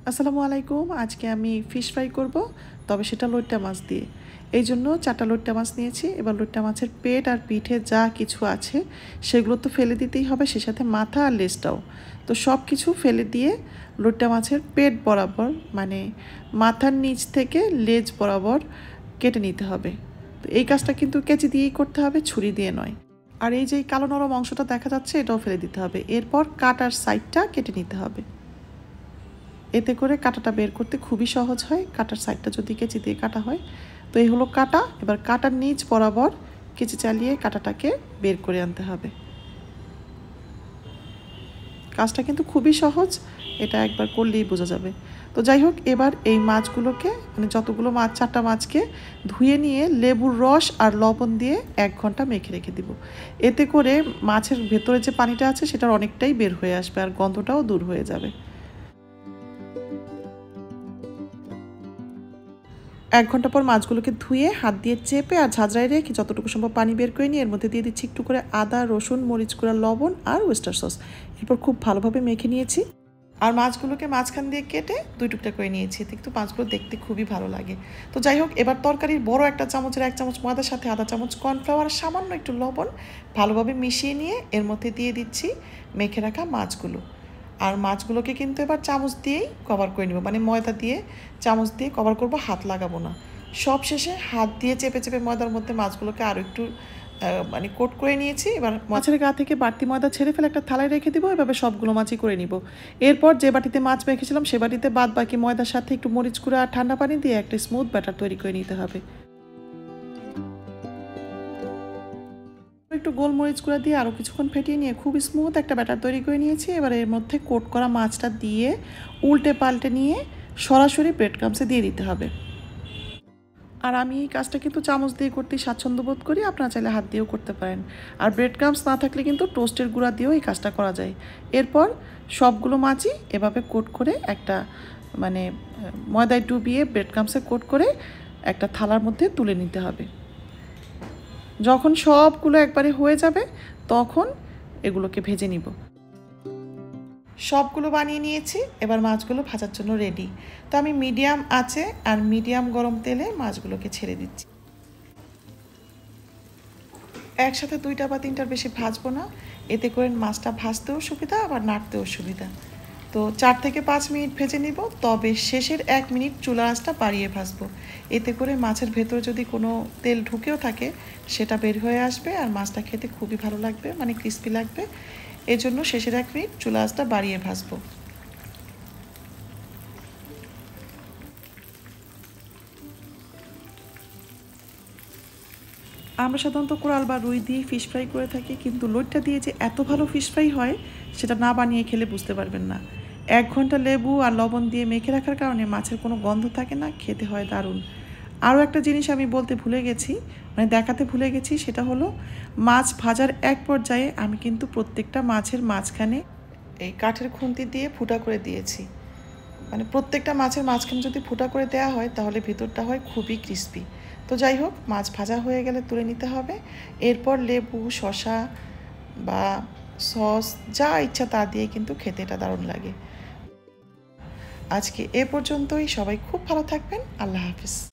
আসসালামু আলাইকুম। আজকে আমি ফিশ ফ্রাই করব, তবে সেটা লইট্টা মাছ দিয়ে। এই জন্য 4টা লইট্টা মাছ নিয়েছি। এবার লইট্টা মাছের পেট আর পিঠে যা কিছু আছে সেগুলো তো ফেলে দিতেই হবে, সে সাথে মাথা আর লেজটাও। তো সব কিছু ফেলে দিয়ে লইট্টা মাছের পেট বরাবর, মানে মাথার নিচ থেকে লেজ বরাবর কেটে নিতে হবে। তো এই কাজটা কিন্তু কেচি দিয়েই করতে হবে, ছুরি দিয়ে নয়। আর এই যে কালো নরম অংশটা দেখা যাচ্ছে, এটাও ফেলে দিতে হবে। এরপর কাটার সাইডটা কেটে নিতে হবে। এতে করে কাটাটা বের করতে খুবই সহজ হয়, কাটার সাইডটা যদি কেচি দিয়ে কাটা হয়। তো এই হলো কাটা। এবার কাটার নিচ বরাবর কেচি চালিয়ে কাটাটাকে বের করে আনতে হবে। কাজটা কিন্তু খুবই সহজ, এটা একবার করলেই বোঝা যাবে। তো যাই হোক, এবার এই মাছগুলোকে, মানে যতগুলো মাছ, 4টা মাছকে ধুয়ে নিয়ে লেবুর রস আর লবণ দিয়ে 1 ঘন্টা মেখে রেখে দিব। এতে করে মাছের ভেতরে যে পানিটা আছে সেটার অনেকটাই বের হয়ে আসবে আর গন্ধটাও দূর হয়ে যাবে। 1 ঘন্টা পর মাছগুলোকে ধুয়ে হাত দিয়ে চেপে আর ঝাঁঝরায় রেখে যতটুকু সম্ভব পানি বের করে নিয়ে এর মধ্যে দিয়ে দিচ্ছি একটু করে আদা, রসুন, মরিচ গুঁড়া, লবণ আর ওয়েস্টার সস। এরপর খুব ভালোভাবে মেখে নিয়েছি। আর মাছগুলোকে মাঝখান দিয়ে কেটে 2 টুকরা করে নিয়েছি, এতে কিন্তু মাছগুলো দেখতে খুবই ভালো লাগে। তো যাই হোক, এবার তরকারির বড় একটা চামচের 1 চামচ ময়দার সাথে আধা চামচ কর্নফ্লাওয়ার, সামান্য একটু লবণ ভালোভাবে মিশিয়ে নিয়ে এর মধ্যে দিয়ে দিচ্ছি মেখে রাখা মাছগুলো। আর মাছগুলোকে কিন্তু এবার চামচ দিয়েই কভার করে নেব, মানে ময়দা দিয়ে চামচ দিয়ে কভার করব, হাত লাগাবো না। সব শেষে হাত দিয়ে চেপে চেপে ময়দার মধ্যে মাছগুলোকে আরও একটু মানে কোট করে নিয়েছি। এবার মাছের গা থেকে বাড়তি ময়দা ছেড়ে ফেলে একটা থালায় রেখে দিব। এভাবে সবগুলো মাছই করে নিব। এরপর যে বাটিতে মাছ মেখেছিলাম সে বাটিতে বাদ বাকি ময়দার সাথে একটু মরিচ গুঁড়া আর ঠান্ডা পানি দিয়ে একটা স্মুথ ব্যাটার তৈরি করে নিতে হবে। একটু গোলমরিচ গুঁড়া দিয়ে আরও কিছুক্ষণ ফেটিয়ে নিয়ে খুব স্মুথ একটা ব্যাটার তৈরি করে নিয়েছি। এবার এর মধ্যে কোট করা মাছটা দিয়ে উল্টে পাল্টে নিয়ে সরাসরি ব্রেড ক্রাম্বসে দিয়ে দিতে হবে। আর আমি এই কাজটা কিন্তু চামচ দিয়ে করতে স্বাচ্ছন্দ্য বোধ করি, আপনারা চাইলে হাত দিয়েও করতে পারেন। আর ব্রেড ক্রাম্বস না থাকলে কিন্তু টোস্টের গুঁড়া দিয়েও এই কাজটা করা যায়। এরপর সবগুলো মাছই এভাবে কোট করে একটা, মানে ময়দায় ডুবিয়ে ব্রেড ক্রাম্বসে কোট করে একটা থালার মধ্যে তুলে নিতে হবে। যখন সবগুলো একবারে হয়ে যাবে তখন এগুলোকে ভেজে নিব। সবগুলো বানিয়ে নিয়েছি, এবার মাছগুলো ভাজার জন্য রেডি। তো আমি মিডিয়াম আঁচে আর মিডিয়াম গরম তেলে মাছগুলোকে ছেড়ে দিচ্ছি। একসাথে 2টা বা 3টার বেশি ভাজবো না, এতে করে মাছটা ভাজতেও সুবিধা আবার নাড়তেও সুবিধা। তো 4 থেকে 5 মিনিট ভেজে নিব, তবে শেষের 1 মিনিট চুলা আঁচটা বাড়িয়ে ভাজবো। এতে করে মাছের ভেতরে যদি কোনো তেল ঢুকেও থাকে সেটা বের হয়ে আসবে আর মাছটা খেতে খুবই ভালো লাগবে, মানে ক্রিস্পি লাগবে। এজন্য শেষের 1 মিনিট চুলা আঁচটা বাড়িয়ে ভাজবো। আমরা সাধারণত কোরাল বা রুই দিয়ে ফিশ ফ্রাই করে থাকি, কিন্তু লইট্টা দিয়ে যে এত ভালো ফিশ ফ্রাই হয় সেটা না বানিয়ে খেলে বুঝতে পারবেন না। 1 ঘন্টা লেবু আর লবণ দিয়ে মেখে রাখার কারণে মাছের কোনো গন্ধ থাকে না, খেতে হয় দারুণ। আরও একটা জিনিস আমি বলতে ভুলে গেছি, মানে দেখাতে ভুলে গেছি, সেটা হলো মাছ ভাজার এক পর্যায়ে আমি কিন্তু প্রত্যেকটা মাছের মাঝখানে এই কাঠের খুন্তি দিয়ে ফুটা করে দিয়েছি। মানে প্রত্যেকটা মাছের মাঝখানে যদি ফুটা করে দেওয়া হয় তাহলে ভিতরটা হয় খুবই ক্রিস্পি। তো যাই হোক, মাছ ভাজা হয়ে গেলে তুলে নিতে হবে। এরপর লেবু, শসা বা সস যা ইচ্ছা তা দিয়ে কিন্তু খেতে এটা দারুণ লাগে। আজকে এ পর্যন্তই। সবাই খুব ভালো থাকবেন। আল্লাহ হাফিজ।